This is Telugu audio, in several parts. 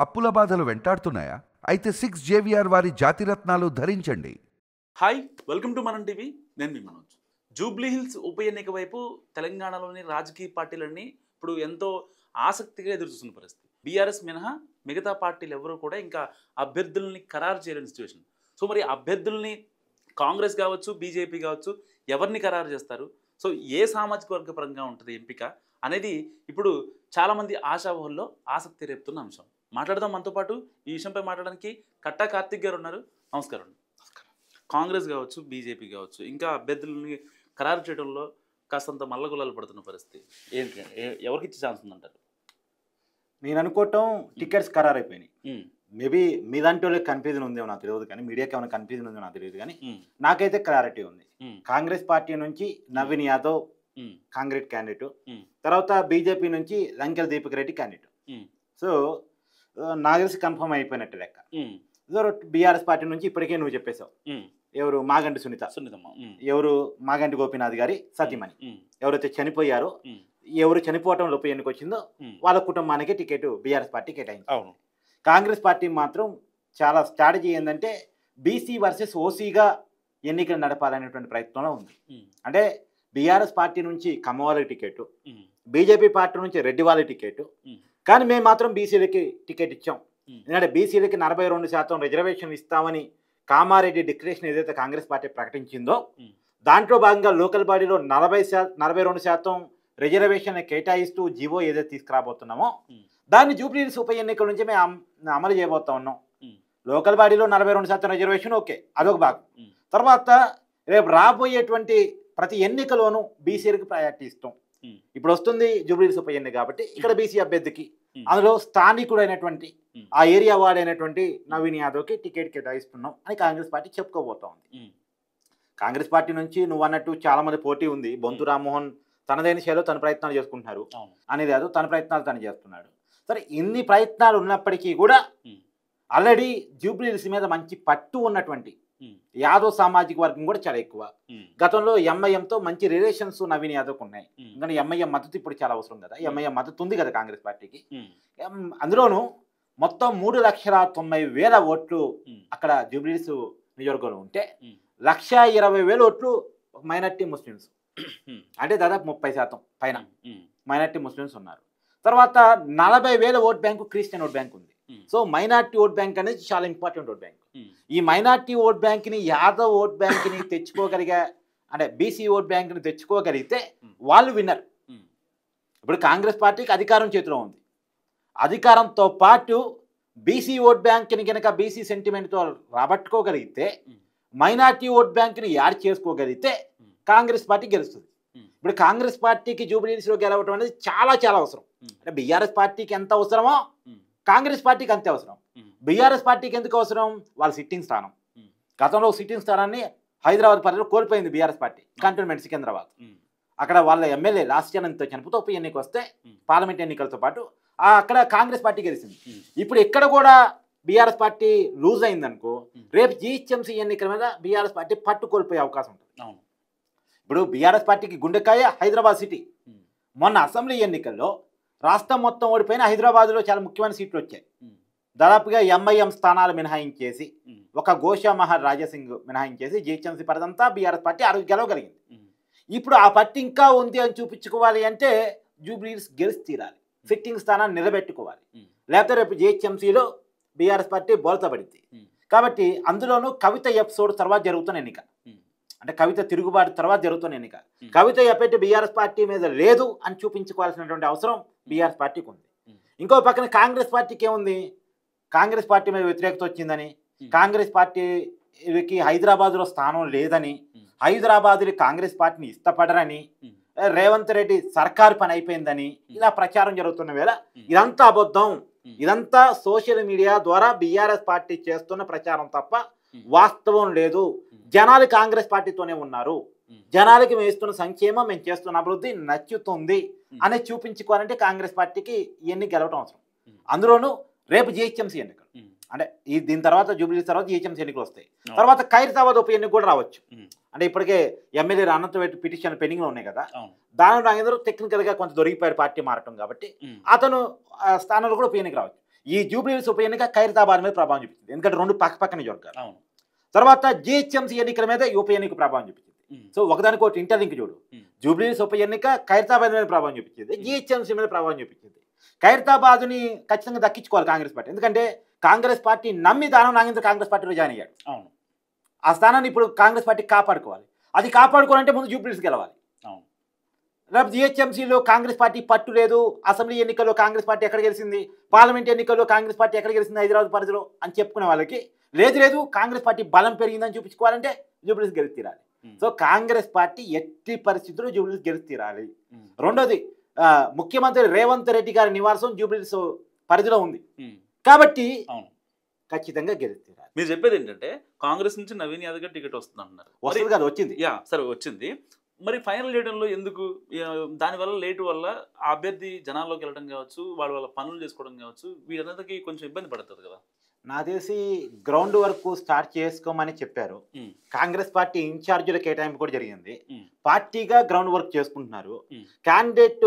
అప్పుల బాధలు వెంటాడుతున్నాయా? అయితే 6 జేవిఆర్ వారి జాతిరత్నాలు ధరించండి. హాయ్, వెల్కమ్ టు మనం టీవీ. నేను మీ మనోజ్. జూబ్లీ హిల్స్ ఉప ఎన్నిక వైపు తెలంగాణలోని రాజకీయ పార్టీలన్నీ ఇప్పుడు ఎంతో ఆసక్తిగా ఎదురుచూస్తున్న పరిస్థితి. బీఆర్ఎస్ మినహా మిగతా పార్టీలు ఎవరు కూడా ఇంకా అభ్యర్థుల్ని ఖరారు చేయలేని సిచ్యువేషన్. సో మరి అభ్యర్థుల్ని కాంగ్రెస్ కావచ్చు, బీజేపీ కావచ్చు, ఎవరిని ఖరారు చేస్తారు? సో ఏ సామాజిక వర్గ పరంగా ఉంటుంది ఎంపిక అనేది ఇప్పుడు చాలామంది ఆశావహుల్లో ఆసక్తి రేపుతున్న అంశం. మాట్లాడదాం. మనతో పాటు ఈ విషయంపై మాట్లాడడానికి కట్టా కార్తిక్ గారు ఉన్నారు. నమస్కారం. కాంగ్రెస్ కావచ్చు, బీజేపీ కావచ్చు, ఇంకా అభ్యర్థులని ఖరారు చేయడంలో కాస్తంత మల్లగులాలు పడుతున్న పరిస్థితి. ఏంటి, ఎవరికి ఇచ్చే ఛాన్స్ ఉందంటారు? నేను అనుకోవటం టికెట్స్ ఖరారు అయిపోయినాయి. మేబీ మీ దాంట్లో వాళ్ళకి కన్ఫ్యూజన్ ఉందేమో నాకు తెలియదు, కానీ మీడియాకి ఏమైనా కన్ఫ్యూజన్ ఉందో నాకు తెలియదు, కానీ నాకైతే క్లారిటీ ఉంది. కాంగ్రెస్ పార్టీ నుంచి నవీన్ యాదవ్ కాంగ్రెస్ క్యాండిడేట్, తర్వాత బీజేపీ నుంచి లంకెల్ దీపక్ రెడ్డి క్యాండిడేట్. సో నాకు తెలిసి కన్ఫర్మ్ అయిపోయినట్టు లెక్క. బీఆర్ఎస్ పార్టీ నుంచి ఇప్పటికే నువ్వు చెప్పేశావు. ఎవరు? మాగంటి సునీతమ్మ, ఎవరు? మాగంటి గోపీనాథ్ గారి సతీమణి. ఎవరైతే చనిపోయారో, ఎవరు చనిపోవటం ఉప ఎన్నిక వచ్చిందో వాళ్ళ కుటుంబానికి టికెట్ బీఆర్ఎస్ పార్టీ కేటాయింది. కాంగ్రెస్ పార్టీ మాత్రం చాలా స్ట్రాటజీ ఏంటంటే బీసీ వర్సెస్ ఓసీగా ఎన్నికలు నడపాలనేటువంటి ప్రయత్నంలో ఉంది. అంటే బీఆర్ఎస్ పార్టీ నుంచి కమ్మవాళ్ళకి టికెట్, బీజేపీ పార్టీ నుంచి రెడ్డి వాళ్ళకి టికెట్, కానీ మేము మాత్రం బీసీలకి టికెట్ ఇచ్చాం. ఎందుకంటే బీసీలకి 42% రిజర్వేషన్ ఇస్తామని కామారెడ్డి డిక్లరేషన్ ఏదైతే కాంగ్రెస్ పార్టీ ప్రకటించిందో దాంట్లో భాగంగా లోకల్ బాడీలో 42% రిజర్వేషన్ కేటాయిస్తూ జీవో ఏదైతే తీసుకురాబోతున్నామో దాన్ని జూబ్లీ హిల్స్ ఉప ఎన్నికల నుంచి మేము అమలు చేయబోతా ఉన్నాం. లోకల్ బాడీలో 42% రిజర్వేషన్, ఓకే, అదొక భాగం. తర్వాత రేపు రాబోయేటువంటి ప్రతి ఎన్నికలోనూ బీసీలకు ప్రయారిటీ ఇస్తాం. ఇప్పుడు వస్తుంది జూబ్లీ హిల్స్ ఉప ఎన్నిక కాబట్టి ఇక్కడ బీసీ అభ్యర్థికి, అందులో స్థానికుడైనటువంటి ఆ ఏరియా వాడైనటువంటి నవీన్ యాదవ్కి టికెట్ కేటాయిస్తున్నాం అని కాంగ్రెస్ పార్టీ చెప్పుకోబోతా ఉంది. కాంగ్రెస్ పార్టీ నుంచి నువ్వు అన్నట్టు చాలా మంది పోటీ ఉంది. బొంతు రామ్మోహన్ తనదైన శైలిలో తన ప్రయత్నాలు చేసుకుంటున్నారు, అనేది యాదవ్ తన ప్రయత్నాలు తను చేస్తున్నాడు. సరే, ఇన్ని ప్రయత్నాలు ఉన్నప్పటికీ కూడా ఆల్రెడీ జూబ్లీ హిల్స్ మీద మంచి పట్టు ఉన్నటువంటి యాదవ్ సామాజిక వర్గం కూడా చాలా ఎక్కువ. గతంలో ఎంఐఎంతో మంచి రిలేషన్స్ నవీన్ యాదవ్కి ఉన్నాయి. ఎందుకంటే ఎంఐఎం మద్దతు ఇప్పుడు చాలా అవసరం కదా. ఎంఐఎం మద్దతు ఉంది కదా కాంగ్రెస్ పార్టీకి. అందులోనూ మొత్తం 3,90,000 ఓట్లు అక్కడ జూబ్లీ హిల్స్ నియోజకవర్గంలో ఉంటే 1,20,000 ఓట్లు మైనార్టీ ముస్లిమ్స్, అంటే దాదాపు 30% పైన మైనార్టీ ముస్లిమ్స్ ఉన్నారు. తర్వాత 40,000 vote bank Christian vote bank ఉంది. సో మైనార్టీ ఓట్ బ్యాంక్ అనేది చాలా ఇంపార్టెంట్ ఓట్ బ్యాంక్. ఈ మైనార్టీ ఓట్ బ్యాంక్ని, యాదవ్ ఓట్ బ్యాంక్ని తెచ్చుకోగలిగా, అంటే బీసీ ఓట్ బ్యాంక్ని తెచ్చుకోగలిగితే వాళ్ళు విన్నర్. ఇప్పుడు కాంగ్రెస్ పార్టీకి అధికారం చేతిలో ఉంది. అధికారంతో పాటు బీసీ ఓట్ బ్యాంక్ని కనుక బీసీ సెంటిమెంట్తో రాబట్టుకోగలిగితే, మైనార్టీ ఓట్ బ్యాంక్ని యాడ్ చేసుకోగలిగితే కాంగ్రెస్ పార్టీ గెలుస్తుంది. ఇప్పుడు కాంగ్రెస్ పార్టీకి జూబ్లీ హిల్స్లో గెలవడం అనేది చాలా చాలా అవసరం. అంటే బీఆర్ఎస్ పార్టీకి ఎంత అవసరమో కాంగ్రెస్ పార్టీకి అంతే అవసరం. బీఆర్ఎస్ పార్టీకి ఎందుకు అవసరం? వాళ్ళ సిట్టింగ్ స్థానం. గతంలో సిట్టింగ్ స్థానాన్ని హైదరాబాద్ పరిధిలో కోల్పోయింది బీఆర్ఎస్ పార్టీ, కంటోన్మెంట్ సికింద్రాబాద్. అక్కడ వాళ్ళ ఎమ్మెల్యే లాస్ట్ జనంతో చనిపోతే ఉప ఎన్నిక వస్తే పార్లమెంట్ ఎన్నికలతో పాటు అక్కడ కాంగ్రెస్ పార్టీ గెలిచింది. ఇప్పుడు ఇక్కడ కూడా బీఆర్ఎస్ పార్టీ లూజ్ అయిందనుకో, రేపు జీహెచ్ఎంసీ ఎన్నికల మీద బీఆర్ఎస్ పార్టీ పట్టు కోల్పోయే అవకాశం ఉంటుంది. ఇప్పుడు బీఆర్ఎస్ పార్టీకి గుండెకాయ హైదరాబాద్ సిటీ. మొన్న అసెంబ్లీ ఎన్నికల్లో రాష్ట్రం మొత్తం ఓడిపోయిన హైదరాబాద్లో చాలా ముఖ్యమైన సీట్లు వచ్చాయి. దాదాపుగా ఎంఐఎం స్థానాలు మినహాయించేసి, ఒక గోషామహర్ రాజాసింగ్ మినహాయించేసి జీహెచ్ఎంసీ పరిధంతా బీఆర్ఎస్ పార్టీ గెలవగలిగింది. ఇప్పుడు ఆ పట్టు ఇంకా ఉంది అని చూపించుకోవాలి అంటే జూబ్లీ హిల్స్ గెలిచి తీరాలి, సిట్టింగ్ స్థానాన్ని నిలబెట్టుకోవాలి. లేకపోతే రేపు జీహెచ్ఎంసీలో బీఆర్ఎస్ పార్టీ బోల్తపడింది. కాబట్టి అందులోనూ కవిత ఎపిసోడ్ తర్వాత జరుగుతున్న ఎన్నిక, అంటే కవిత తిరుగుబాటు తర్వాత జరుగుతున్న ఎన్నిక. కవిత ఎఫెక్ట్ బీఆర్ఎస్ పార్టీ మీద లేదు అని చూపించుకోవాల్సినటువంటి అవసరం బీఆర్ఎస్ పార్టీకి ఉంది. ఇంకో పక్కన కాంగ్రెస్ పార్టీకి ఏముంది? కాంగ్రెస్ పార్టీ మీద వ్యతిరేకత వచ్చిందని, కాంగ్రెస్ పార్టీకి హైదరాబాద్లో స్థానం లేదని, హైదరాబాద్లో కాంగ్రెస్ పార్టీని ఇష్టపడరని, రేవంత్ రెడ్డి సర్కారు పని అయిపోయిందని ఇలా ప్రచారం జరుగుతున్న వేళ ఇదంతా అబద్ధం. ఇదంతా సోషల్ మీడియా ద్వారా బీఆర్ఎస్ పార్టీ చేస్తున్న ప్రచారం తప్ప వాస్తవం లేదు. జనాలు కాంగ్రెస్ పార్టీతోనే ఉన్నారు, జనాలకి మేము ఇస్తున్న సంక్షేమం, మేము చేస్తున్న అభివృద్ధి నచ్చుతుంది అనేది చూపించుకోవాలంటే కాంగ్రెస్ పార్టీకి ఇవన్నీ గెలవటం అవసరం. అందులోనూ రేపు జీహెచ్ఎంసీ ఎన్నికలు, అంటే దీని తర్వాత జూబ్లీ హిల్స్ తర్వాత జీహెచ్ఎంసీ ఎన్నికలు వస్తాయి. తర్వాత ఖైరతాబాద్ ఉప ఎన్నిక కూడా రావచ్చు. అంటే ఇప్పటికే ఎమ్మెల్యే అనంతవేటి పిటిషన్ పెండింగ్లో ఉన్నాయి కదా, దానిలో నాగేంద్ర టెక్నికల్గా కొంత దొరికిపోయాడు పార్టీ మారటం కాబట్టి అతను స్థానంలో కూడా ఉప ఎన్నిక రావచ్చు. ఈ జూబ్లీహిల్స్ ఉప ఎన్నిక ఖైరతాబాద్ మీద ప్రభావం చూపించింది, ఎందుకంటే రెండు పక్కన నియోజకవర్గాలు. అవును. తర్వాత జిహెచ్ఎంసీ ఎన్నికల మీద ఈ ఉప ఎన్నిక ప్రభావం చూపించింది. సో ఒకదానికి ఇంటర్లింక్ చూడు, జూబ్లీహిల్స్ ఉప ఎన్నిక ఖైరతాబాద్ మీద ప్రభావం చూపించింది, జిహెచ్ఎంసీ మీద ప్రభావం చూపించింది. ఖైరతాబాద్ని ఖచ్చితంగా దక్కించుకోవాలి కాంగ్రెస్ పార్టీ, ఎందుకంటే కాంగ్రెస్ పార్టీ నమ్మి దానం నాగేంద్ర కాంగ్రెస్ పార్టీలో జాయిన్ అయ్యాడు. అవును. ఆ స్థానాన్ని ఇప్పుడు కాంగ్రెస్ పార్టీ కాపాడుకోవాలి. అది కాపాడుకోవాలంటే ముందు జూబ్లీహిల్స్ గెలవాలి. అవును. రేపు జిహెచ్ఎంసీలో కాంగ్రెస్ పార్టీ పట్టు లేదు, అసెంబ్లీ ఎన్నికల్లో కాంగ్రెస్ పార్టీ ఎక్కడ గెలిచింది, పార్లమెంట్ ఎన్నికల్లో కాంగ్రెస్ పార్టీ ఎక్కడ గెలిచింది హైదరాబాద్ పరిధిలో అని చెప్పుకునే వాళ్ళకి లేదు కాంగ్రెస్ పార్టీ బలం పెరిగిందని చూపించుకోవాలంటే జూబ్లీహిల్స్ గెలిచి తీరాలి. సో కాంగ్రెస్ పార్టీ ఎట్టి పరిస్థితుల్లో జూబ్లీహిల్స్ గెలిచి తీరాలి. రెండోది ముఖ్యమంత్రి రేవంత్ రెడ్డి గారి నివాసం జూబ్లీహిల్స్ పరిధిలో ఉంది కాబట్టి ఖచ్చితంగా గెలిచి తీరాలి. మీరు చెప్పేది ఏంటంటే కాంగ్రెస్ నుంచి నవీన్ యాదవ్ గారు టికెట్ వస్తుంది అంటున్నారు. వస్తుంది కదా, వచ్చింది. సరే వచ్చింది. మరి ఫైనల్ చేయడంలో ఎందుకు, దానివల్ల లేటు వల్ల ఆ అభ్యర్థి జనాల్లోకి వెళ్ళడం కావచ్చు, వాళ్ళ పనులు చేసుకోవడం కావచ్చు, వీరందరికీ కొంచెం ఇబ్బంది పడుతుంది కదా. నాకు తెలిసి గ్రౌండ్ వర్క్ స్టార్ట్ చేసుకోమని చెప్పారు. కాంగ్రెస్ పార్టీ ఇన్ఛార్జీల కేటాయింపు కూడా జరిగింది. పార్టీగా గ్రౌండ్ వర్క్ చేసుకుంటున్నారు. క్యాండిడేట్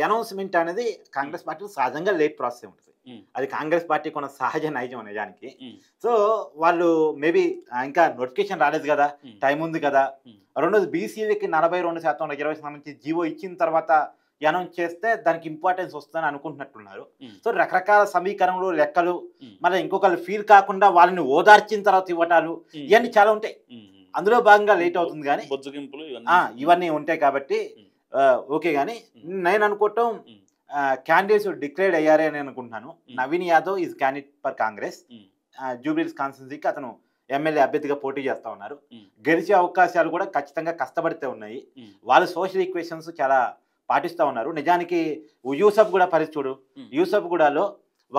అనౌన్స్మెంట్ అనేది కాంగ్రెస్ పార్టీ సహజంగా లేట్ ప్రాసెస్ ఉంటుంది, అది కాంగ్రెస్ పార్టీ కొన్న సహజ నైజం నిజానికి. సో వాళ్ళు మేబీ ఇంకా నోటిఫికేషన్ రాలేదు కదా, టైం ఉంది కదా. రెండోది బీసీలకి 42% రిజర్వేషన్ సంబంధించి జీవో ఇచ్చిన తర్వాత అనౌన్స్ చేస్తే దానికి ఇంపార్టెన్స్ వస్తుందని అనుకుంటున్నట్టున్నారు. సో రకరకాల సమీకరణలు లెక్కలు, మళ్ళీ ఇంకొకరు ఫీల్ కాకుండా వాళ్ళని ఓదార్చిన తర్వాత ఇవ్వటాలు, ఇవన్నీ చాలా ఉంటాయి. అందులో భాగంగా లేట్ అవుతుంది కానీ ఇవన్నీ ఉంటాయి కాబట్టి ఓకే. కానీ నేను అనుకోవటం క్యాండిడేట్స్ డిక్లేర్ అయ్యారే అని అనుకుంటున్నాను. Naveen Yadav is candidate for Congress. Jubilee Hills కాన్స్టిట్యున్సీకి అతను ఎమ్మెల్యే అభ్యర్థిగా పోటీ చేస్తా ఉన్నారు. గెలిచే అవకాశాలు కూడా ఖచ్చితంగా కష్టపడితే ఉన్నాయి. వాళ్ళు సోషల్ ఈక్వేషన్స్ చాలా పాటిస్తూ ఉన్నారు. నిజానికి యూసఫ్ కూడా పరిస్థితి చూడు, యూసఫ్ గూడలో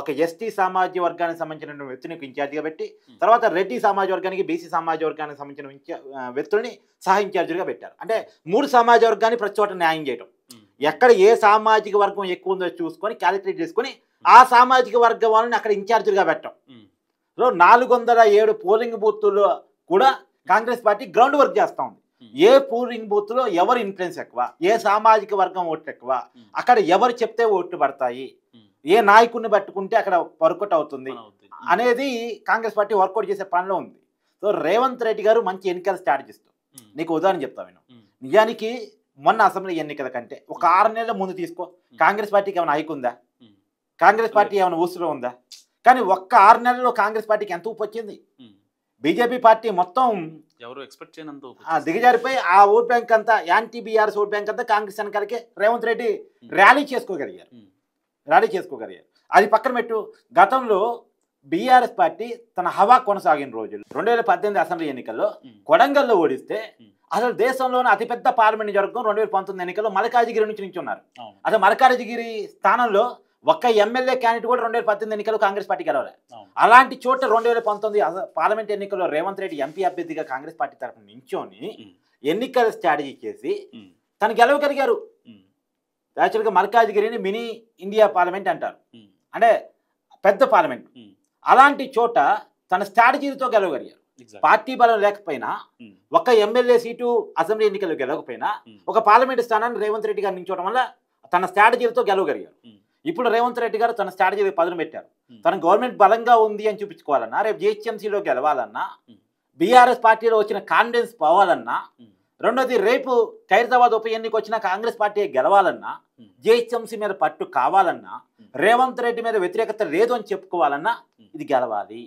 ఒక ఎస్టీ సామాజిక వర్గానికి సంబంధించిన వ్యక్తిని ఇన్ఛార్జిగా పెట్టి, తర్వాత రెడ్డి సామాజిక వర్గానికి బీసీ సామాజిక వర్గానికి సంబంధించిన వ్యక్తుల్ని సహా ఇన్ఛార్జిగా పెట్టారు. అంటే 3 సామాజిక వర్గాన్ని ప్రతి చోట న్యాయం చేయడం, ఎక్కడ ఏ సామాజిక వర్గం ఎక్కువ ఉందో చూసుకొని క్యాలిక్యులేట్ చేసుకొని ఆ సామాజిక వర్గం వాళ్ళని అక్కడ ఇన్ఛార్జిగా పెట్టడం. సో 407 పోలింగ్ బూత్లో కూడా కాంగ్రెస్ పార్టీ గ్రౌండ్ వర్క్ చేస్తూ ఉంది. ఏ పోలింగ్ బూత్ లో ఎవరు ఇన్ఫ్లుయెన్స్ ఎక్కువ, ఏ సామాజిక వర్గం ఓట్లు ఎక్కువ, అక్కడ ఎవరు చెప్తే ఓట్లు పడతాయి, ఏ నాయకుడిని పట్టుకుంటే అక్కడ వర్కౌట్ అవుతుంది అనేది కాంగ్రెస్ పార్టీ వర్కౌట్ చేసే పనిలో ఉంది. సో రేవంత్ రెడ్డి గారు మంచి ఎన్నికల స్ట్రాటజిస్ట్. నీకు ఉదాహరణ చెప్తా నేను. నిజానికి మొన్న అసెంబ్లీ ఎన్నికల కంటే ఒక 6 నెలల ముందు తీసుకో, కాంగ్రెస్ పార్టీకి ఏమైనా హైక్ ఉందా, కాంగ్రెస్ పార్టీ ఏమైనా ఊసులో ఉందా? కానీ ఒక్క 6 నెలల్లో కాంగ్రెస్ పార్టీకి ఎంత ఊపు వచ్చింది. బీజేపీ పార్టీ మొత్తం ఎవరు ఎక్స్పెక్ట్ చేయనంత దిగజారిపోయి ఆ ఓట్ బ్యాంక్ అంతా యాంటీ బీఆర్ఎస్ ఓట్ బ్యాంక్ అంతా కాంగ్రెస్ వెనకాలకే రేవంత్ రెడ్డి ర్యాలీ చేసుకోగలిగారు. అది పక్కన పెట్టు. గతంలో బీఆర్ఎస్ పార్టీ తన హవా కొనసాగిన రోజులు 2018 అసెంబ్లీ ఎన్నికల్లో కొడంగల్లో ఓడిస్తే అసలు దేశంలోనే అతిపెద్ద పార్లమెంట్ నియోజకవర్గం 2019 ఎన్నికల్లో మల్కాజిగిరి నుంచి నించున్నారు. అసలు మల్కాజిగిరి స్థానంలో ఒక్క ఎమ్మెల్యే క్యాండిడేట్ కూడా 2018 ఎన్నికల్లో కాంగ్రెస్ పార్టీ గెలవలే. అలాంటి చోట 2019 పార్లమెంట్ ఎన్నికల్లో రేవంత్ రెడ్డి ఎంపీ అభ్యర్థిగా కాంగ్రెస్ పార్టీ తరఫున నించొని ఎన్నికల స్ట్రాటజీ చేసి తను గెలవగలిగారు. యాక్చువల్గా మల్కాజిగిరిని మినీ ఇండియా పార్లమెంట్ అంటారు, అంటే పెద్ద పార్లమెంట్. అలాంటి చోట తన స్ట్రాటజీతో గెలవగలిగారు. పార్టీ బలం లేకపోయినా, ఒక ఎమ్మెల్యే సీటు అసెంబ్లీ ఎన్నికల్లో గెలవకపోయినా, ఒక పార్లమెంట్ స్థానాన్ని రేవంత్ రెడ్డి గారు నించోవడం వల్ల తన స్ట్రాటజీలతో గెలవగలిగారు. ఇప్పుడు రేవంత్ రెడ్డి గారు తన స్ట్రాటజీ పదును పెట్టారు. తన గవర్నమెంట్ బలంగా ఉంది అని చూపించుకోవాలన్నా, రేపు జిహెచ్ఎంసీలో గెలవాలన్నా, బీఆర్ఎస్ పార్టీలో వచ్చిన కాన్ఫిడెన్స్ పోవాలన్నా, రెండోది రేపు ఖైరతాబాద్ ఉప ఎన్నిక వచ్చిన కాంగ్రెస్ పార్టీ గెలవాలన్నా, జిహెచ్ఎంసీ మీద పట్టు కావాలన్నా, రేవంత్ రెడ్డి మీద వ్యతిరేకత లేదు అని చెప్పుకోవాలన్నా ఇది గెలవాలి.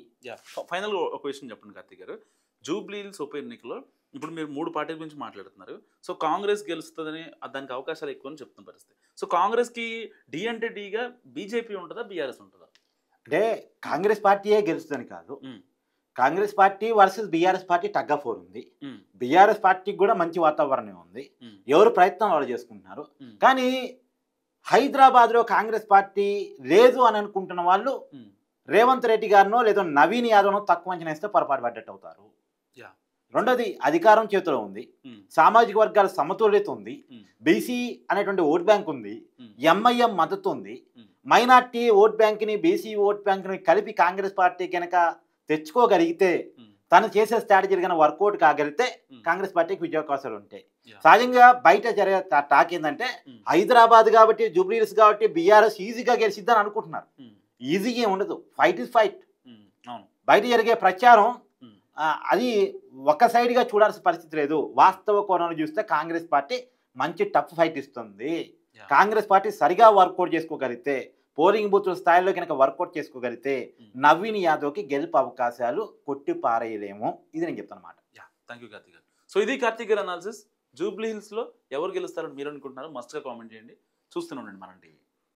ఫైనల్ ఒక విషయం చెప్పండి కార్తీక్ గారు. జూబ్లీహిల్స్ ఉప ఎన్నికలో ఇప్పుడు మీరు 3 పార్టీల గురించి మాట్లాడుతున్నారు. సో కాంగ్రెస్ గెలుస్తుందని దానికి అవకాశాలు ఎక్కువ అని చెప్తున్న పరిస్థితి. సో కాంగ్రెస్కి డి అంటే డిగా బీజేపీ ఉంటుందా, బీఆర్ఎస్ ఉంటుందా? అంటే కాంగ్రెస్ పార్టీయే గెలుస్తుందని కాదు, Congress party versus BRS party tug of war ఉంది. బీఆర్ఎస్ పార్టీకి కూడా మంచి వాతావరణం ఉంది, ఎవరు ప్రయత్నం వాళ్ళు చేసుకుంటున్నారు. కానీ హైదరాబాద్లో కాంగ్రెస్ పార్టీ లేదు అని అనుకుంటున్న వాళ్ళు రేవంత్ రెడ్డి గారినో లేదో నవీన్ యాదవ్నో తక్కువ అంచనా వేస్తే పొరపాటు పడ్డట్టు అవుతారు. రెండోది అధికారం చేతిలో ఉంది, సామాజిక వర్గాల సమతుల్యత ఉంది, బీసీ అనేటువంటి ఓట్ బ్యాంక్ ఉంది, ఎంఐఎం మద్దతు ఉంది, మైనార్టీ ఓట్ బ్యాంక్ని బీసీ ఓట్ బ్యాంక్ని కలిపి కాంగ్రెస్ పార్టీ కనుక తెచ్చుకోగలిగితే, తను చేసే స్ట్రాటజీ కనుక వర్కౌట్ కాగలిగితే కాంగ్రెస్ పార్టీకి విజయావకాశాలు ఉంటాయి. సహజంగా బయట జరిగే టాక్ ఏంటంటే హైదరాబాద్ కాబట్టి, జూబ్లీహిల్స్ కాబట్టి బీఆర్ఎస్ ఈజీగా గెలిచిద్దని అనుకుంటున్నారు. ఈజీగా ఉండదు. Fight is fight. అవును. బయట జరిగే ప్రచారం ఉమ్, అది ఒక సైడ్గా చూడాల్సిన పరిస్థితి లేదు. వాస్తవ కోణంలో చూస్తే కాంగ్రెస్ పార్టీ మంచి టఫ్ ఫైట్ ఇస్తుంది. Yeah. కాంగ్రెస్ పార్టీ సరిగా వర్కౌట్ చేసుకోగలిగితే, పోలింగ్ బూత్ స్థాయిలో కనుక వర్కౌట్ చేసుకోగలిగితే నవీన్ యాదవ్కి గెలుపు అవకాశాలు కొట్టి పారేయలేము. ఇది నేను చెప్తాను అన్నమాట. థ్యాంక్ యూ కార్తీక్ గారు. సో ఇది కార్తీక్ గారు అనాలిసిస్. జూబ్లీ హిల్స్లో ఎవరు గెలుస్తారని మీరు అనుకుంటున్నారు? మస్ట్గా కామెంట్ చేయండి. చూస్తూనే ఉండండి మనం టీవీ.